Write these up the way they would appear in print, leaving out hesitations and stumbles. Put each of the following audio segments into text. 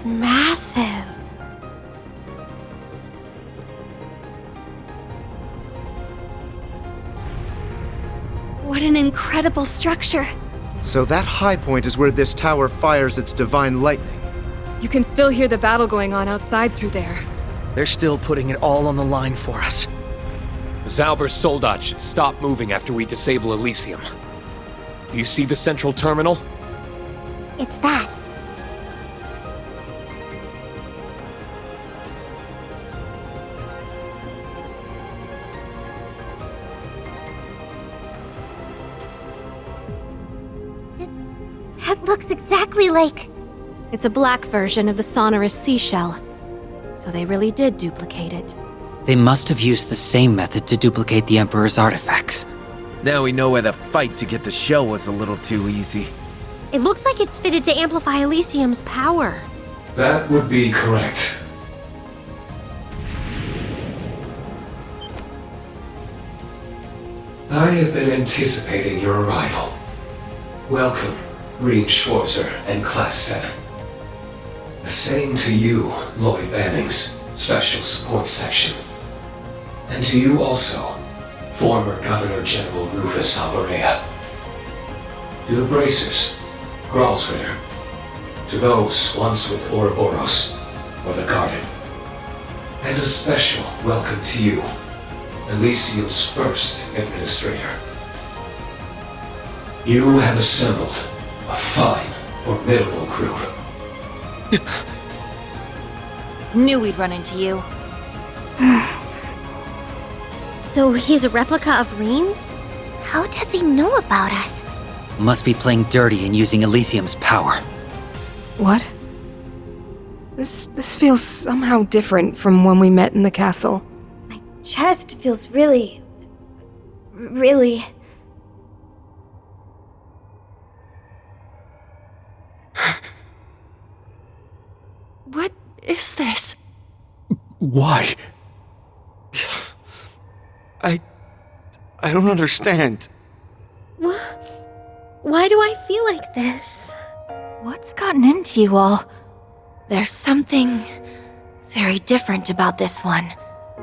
massive. What an incredible structure. So that high point is where this tower fires its divine lightning. You can still hear the battle going on outside through there. They're still putting it all on the line for us. The Zauber's soldat should stop moving after we disable Elysium. Do you see the central terminal? It's that. That looks exactly like... It's a black version of the sonorous seashell. So they really did duplicate it. They must have used the same method to duplicate the Emperor's artifacts. Now we know why the fight to get the shell was a little too easy. It looks like it's fitted to amplify Elysium's power. That would be correct. I have been anticipating your arrival. Welcome, Rean Schwarzer and Class 7. The same to you, Lloyd Bannings, Special Support Section. And to you also, former Governor General Rufus Alberea. To the Bracers, Gralsritter. To those once with Ouroboros, or the Garden. And a special welcome to you, Elysium's first Administrator. You have assembled a fine, formidable group. Knew we'd run into you. So he's a replica of Rean's? How does he know about us? Must be playing dirty and using Elysium's power. What? This feels somehow different from when we met in the castle. My chest feels really... What is this? Why? I don't understand. Why do I feel like this? What's gotten into you all? There's something very different about this one.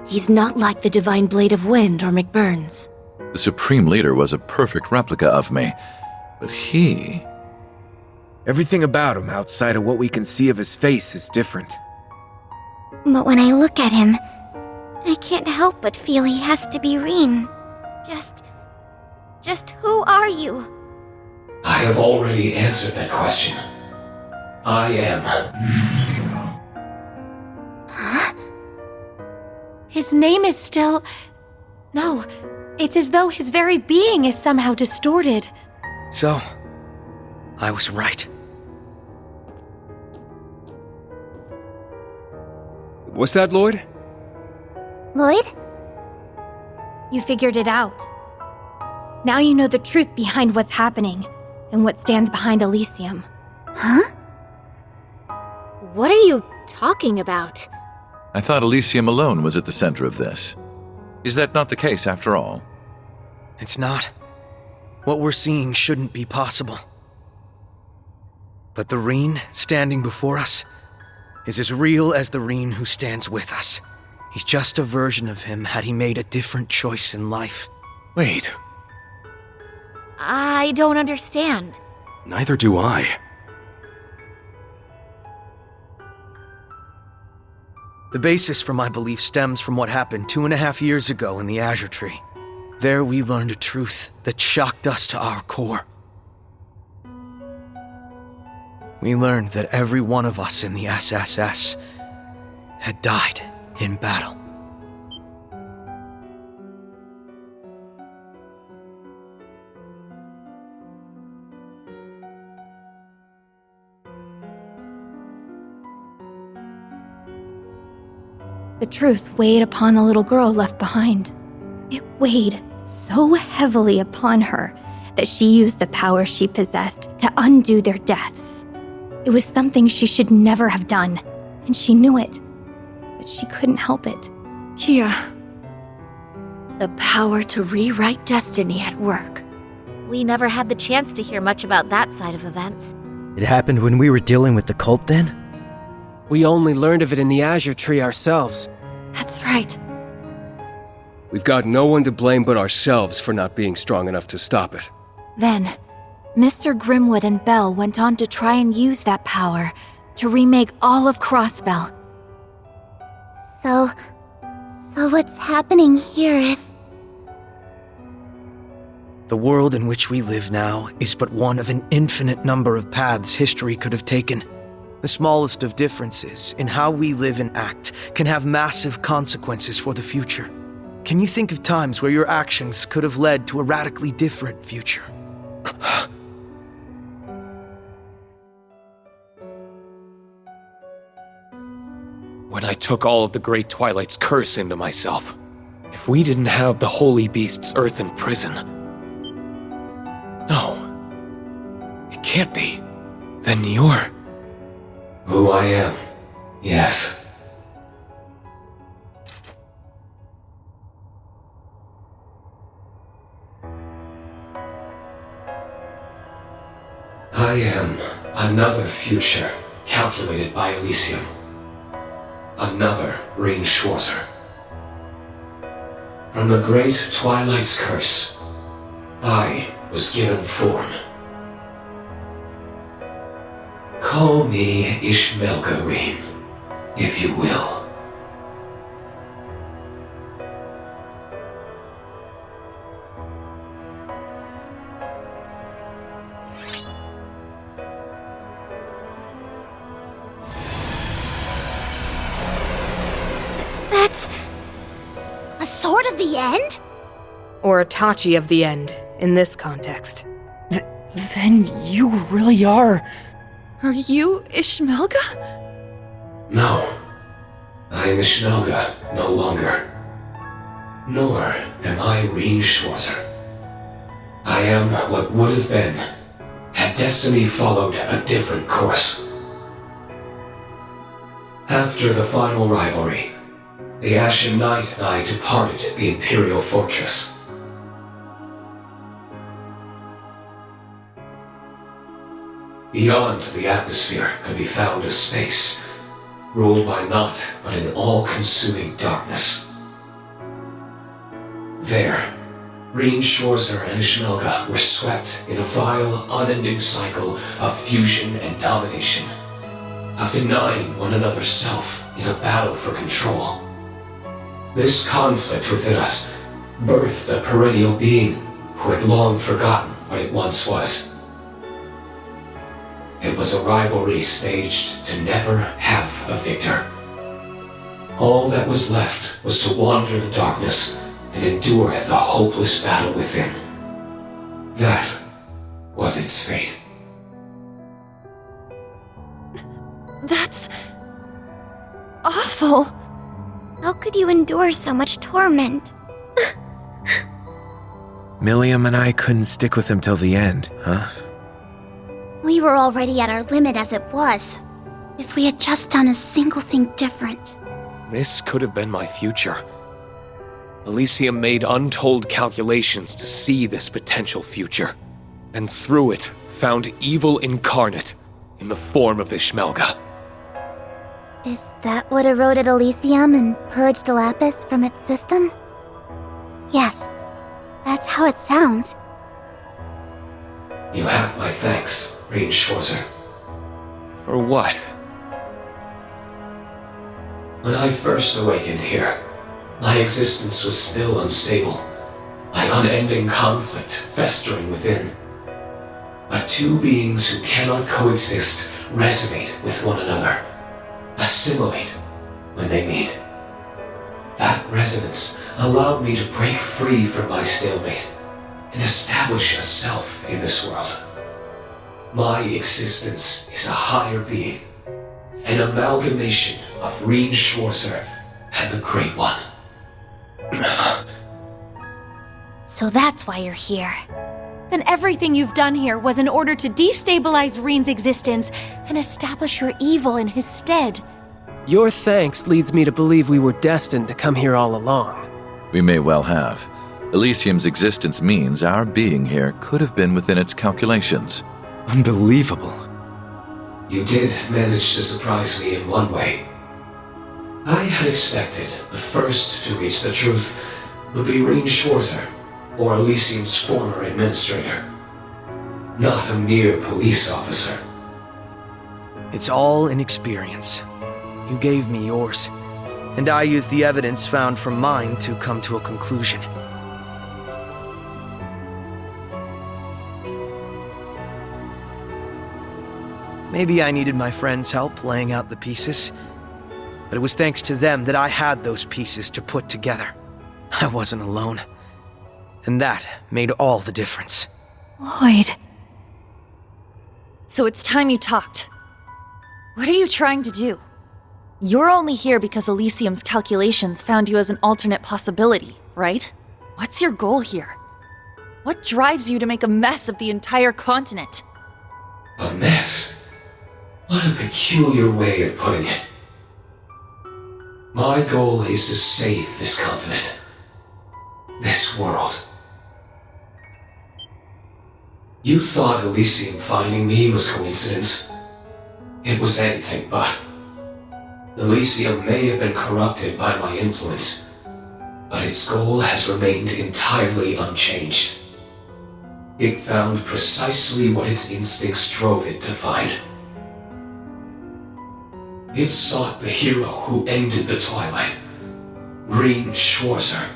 He's not like the Divine Blade of Wind or McBurn's. The Supreme Leader was a perfect replica of me, but he... Everything about him outside of what we can see of his face is different. But when I look at him, I can't help but feel he has to be Rean. Just who are you? I have already answered that question. I am. Huh? His name is still... No, it's as though his very being is somehow distorted. So, I was right. What's that, Lloyd? Lloyd? You figured it out. Now you know the truth behind what's happening, and what stands behind Elysium. Huh? What are you talking about? I thought Elysium alone was at the center of this. Is that not the case after all? It's not. What we're seeing shouldn't be possible. But the Rean standing before us is as real as the Rean who stands with us. He's just a version of him had he made a different choice in life. Wait, I don't understand. neither do I. The basis for my belief stems from what happened 2.5 years ago in the Azure Tree. There we learned a truth that shocked us to our core. We learned that every one of us in the SSS had died in battle. The truth weighed upon the little girl left behind. It weighed so heavily upon her that she used the power she possessed to undo their deaths. It was something she should never have done, and she knew it, but she couldn't help it. Kia. The power to rewrite destiny at work. We never had the chance to hear much about that side of events. It happened when we were dealing with the cult then? We only learned of it in the Azure Tree ourselves. That's right. We've got no one to blame but ourselves for not being strong enough to stop it. Then, Mr. Grimwood and Bell went on to try and use that power to remake all of Crossbell. So what's happening here is... The world in which we live now is but one of an infinite number of paths history could have taken. The smallest of differences in how we live and act can have massive consequences for the future. Can you think of times where your actions could have led to a radically different future? When I took all of the Great Twilight's curse into myself, if we didn't have the Holy Beast's earthen prison... No. It can't be. Then you're... Who I am, yes. I am another future calculated by Elysium. Another Rean Schwarzer. From the Great Twilight's curse, I was given form. Call me Ishmelga, Rean, if you will. That's... a sword of the end? Or a Tachi of the end, in this context. Then you really are... Are you Ishmelga? No. I am Ishmelga no longer. Nor am I Rean Schwarzer. I am what would have been, had destiny followed a different course. After the final rivalry, the Ashen Knight and I departed the Imperial Fortress. Beyond the atmosphere could be found a space, ruled by naught but an all-consuming darkness. There, Rean Schwarzer and Ishmelga were swept in a vile, unending cycle of fusion and domination, of denying one another self in a battle for control. This conflict within us birthed a perennial being who had long forgotten what it once was. It was a rivalry staged to never have a victor. All that was left was to wander the darkness and endure the hopeless battle within. That was its fate. That's... awful. How could you endure so much torment? Milliam and I couldn't stick with him till the end, huh? We were already at our limit as it was. If we had just done a single thing different. This could have been my future. Elysium made untold calculations to see this potential future, and through it found evil incarnate in the form of Ishmelga. Is that what eroded Elysium and purged Lapis from its system? Yes, that's how it sounds. You have my thanks, Rean Schwarzer. For what? When I first awakened here, my existence was still unstable, my unending conflict festering within. But two beings who cannot coexist resonate with one another, assimilate when they meet. That resonance allowed me to break free from my stalemate and establish a self in this world. My existence is a higher being, an amalgamation of Rean Schwarzer and the Great One. So that's why you're here. Then everything you've done here was in order to destabilize Rean's existence and establish your evil in his stead. Your thanks leads me to believe we were destined to come here all along. We may well have. Elysium's existence means our being here could have been within its calculations. Unbelievable. You did manage to surprise me in one way. I had expected the first to reach the truth would be Rean Schwarzer, or Elysium's former administrator. Not a mere police officer. It's all an experience. You gave me yours, and I used the evidence found from mine to come to a conclusion. Maybe I needed my friends' help laying out the pieces, but it was thanks to them that I had those pieces to put together. I wasn't alone, and that made all the difference. Lloyd. So it's time you talked. What are you trying to do? You're only here because Elysium's calculations found you as an alternate possibility, right? What's your goal here? What drives you to make a mess of the entire continent? A mess? What a peculiar way of putting it. My goal is to save this continent. This world. You thought Elysium finding me was coincidence. It was anything but. Elysium may have been corrupted by my influence, but its goal has remained entirely unchanged. It found precisely what its instincts drove it to find. It sought the hero who ended the Twilight, Rean Schwarzer.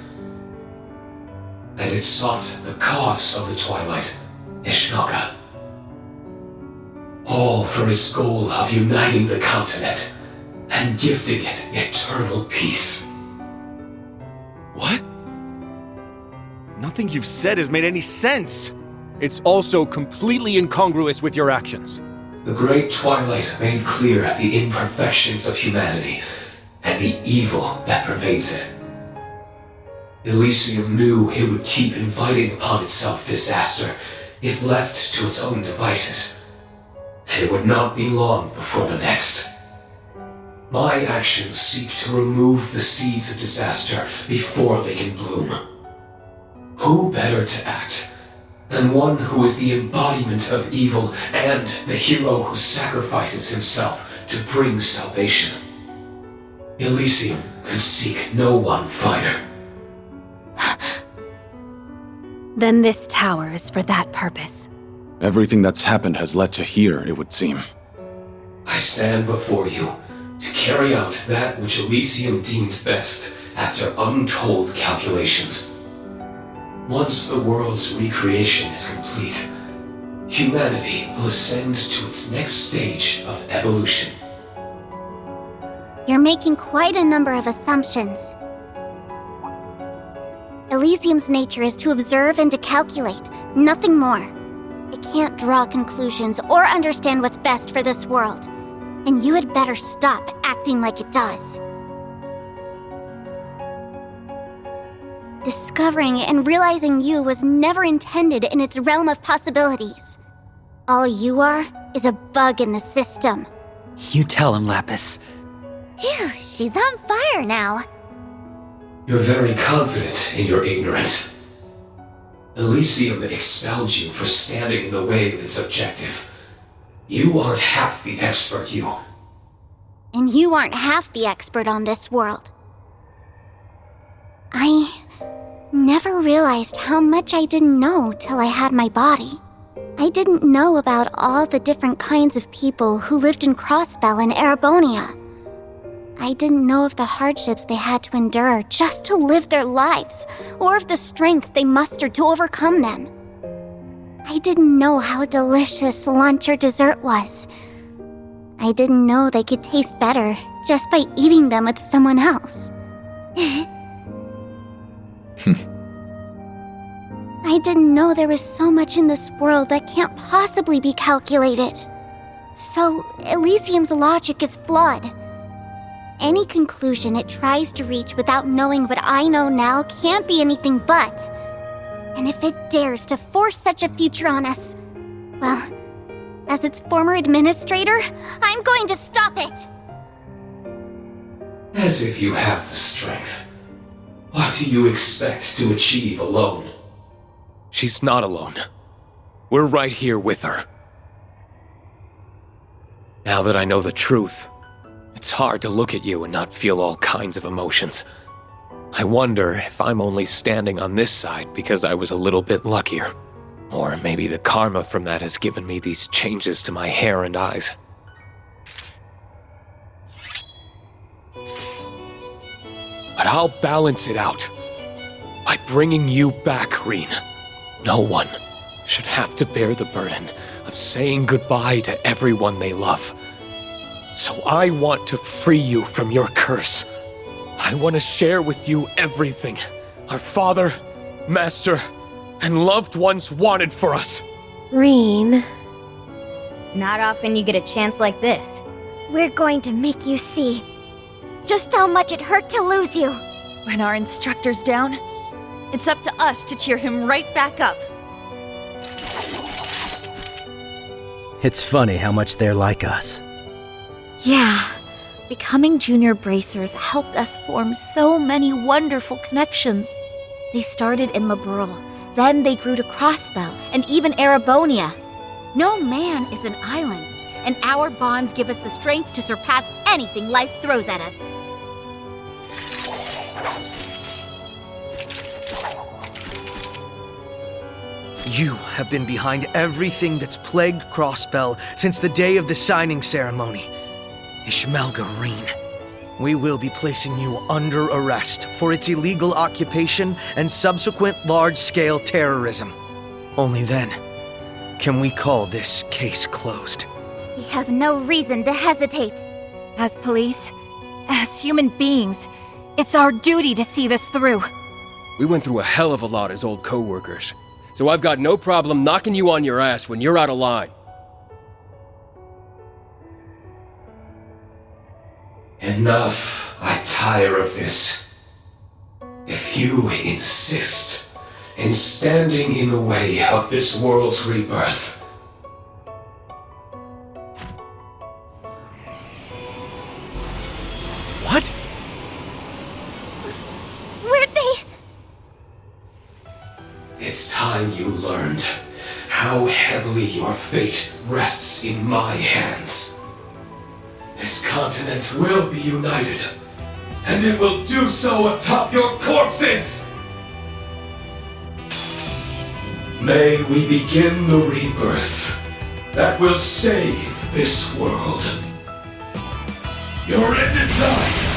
And it sought the cause of the Twilight, Ishmelga. All for its goal of uniting the continent and gifting it eternal peace. What? Nothing you've said has made any sense. It's also completely incongruous with your actions. The Great Twilight made clear the imperfections of humanity and the evil that pervades it. Elysium knew it would keep inviting upon itself disaster if left to its own devices, and it would not be long before the next. My actions seek to remove the seeds of disaster before they can bloom. Who better to act than one who is the embodiment of evil and the hero who sacrifices himself to bring salvation? Elysium could seek no one finer. Then this tower is for that purpose. Everything that's happened has led to here, it would seem. I stand before you to carry out that which Elysium deemed best after untold calculations. Once the world's recreation is complete, humanity will ascend to its next stage of evolution. You're making quite a number of assumptions. Elysium's nature is to observe and to calculate, nothing more. It can't draw conclusions or understand what's best for this world. And you had better stop acting like it does. Discovering and realizing you was never intended in its realm of possibilities. All you are is a bug in the system. You tell him, Lapis. Phew, she's on fire now. You're very confident in your ignorance. Elysium expelled you for standing in the way of its objective. You aren't half the expert, you. And you aren't half the expert on this world. I never realized how much I didn't know till I had my body. I didn't know about all the different kinds of people who lived in Crossbell and Erebonia. I didn't know of the hardships they had to endure just to live their lives, or of the strength they mustered to overcome them. I didn't know how delicious lunch or dessert was. I didn't know they could taste better just by eating them with someone else. I didn't know there was so much in this world that can't possibly be calculated. So, Elysium's logic is flawed. Any conclusion it tries to reach without knowing what I know now can't be anything but. And if it dares to force such a future on us, well, as its former administrator, I'm going to stop it! As if you have the strength. What do you expect to achieve alone? She's not alone. We're right here with her. Now that I know the truth, it's hard to look at you and not feel all kinds of emotions. I wonder if I'm only standing on this side because I was a little bit luckier. Or maybe the karma from that has given me these changes to my hair and eyes. But I'll balance it out by bringing you back, Rean. No one should have to bear the burden of saying goodbye to everyone they love. So I want to free you from your curse. I want to share with you everything our father, master, and loved ones wanted for us. Rean. Not often you get a chance like this. We're going to make you see just how much it hurt to lose you. When our instructor's down, it's up to us to cheer him right back up. It's funny how much they're like us. Yeah. Becoming junior bracers helped us form so many wonderful connections. They started in Liberal, then they grew to Crossbell, and even Erebonia. No man is an island, and our bonds give us the strength to surpass anything life throws at us. You have been behind everything that's plagued Crossbell since the day of the signing ceremony. Ishmelga Rean, we will be placing you under arrest for its illegal occupation and subsequent large-scale terrorism. Only then can we call this case closed. We have no reason to hesitate. As police, as human beings, it's our duty to see this through. We went through a hell of a lot as old co-workers, so I've got no problem knocking you on your ass when you're out of line. Enough. I tire of this. If you insist in standing in the way of this world's rebirth, What? Where'd they... it's time you learned how heavily your fate rests in my hands. This continent will be united, and it will do so atop your corpses! May we begin the rebirth that will save this world. Your end is nigh!